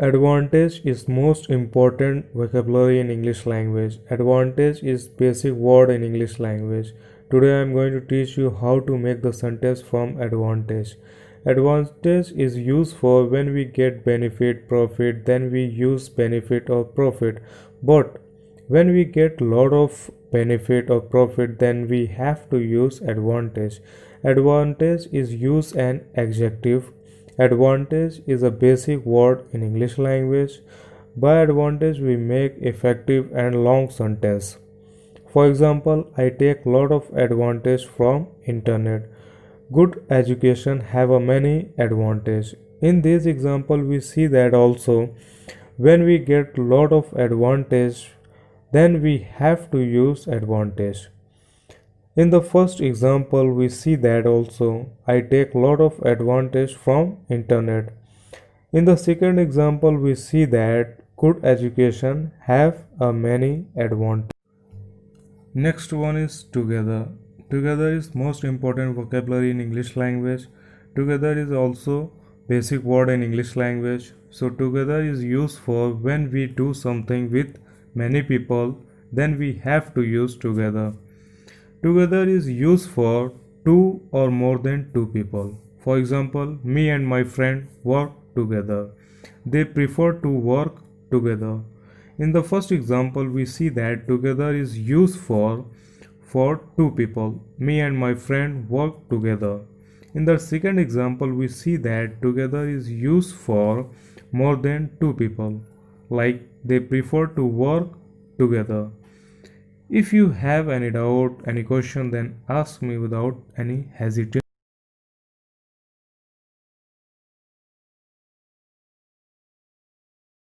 Advantage is most important vocabulary in English language. Advantage is basic word in English language. Today I am going to teach you how to make the sentence from advantage. Advantage is used for when we get benefit, profit, then we use benefit or profit. But when we get lot of benefit or profit, then we have to use advantage. Advantage is used an adjective. Advantage is a basic word in English language. By advantage we make effective and long sentence. For example, I take lot of advantage from internet. Good education have a many advantage. In this example we see that also when we get lot of advantage, then we have to use advantage. In the first example we see that also I take lot of advantage from internet. In the second example we see that good education have a many advantage. Next one is together. Together is most important vocabulary in English language. Together is also basic word in English language. So together is used for when we do something with many people, then we have to use together. Together is used for two or more than two people. For example, me and my friend work together. They prefer to work together. In the first example, we see that together is used for two people. Me and my friend work together. In the second example, we see that together is used for more than two people. Like they prefer to work together. If you have any doubt, any question, then ask me without any hesitation.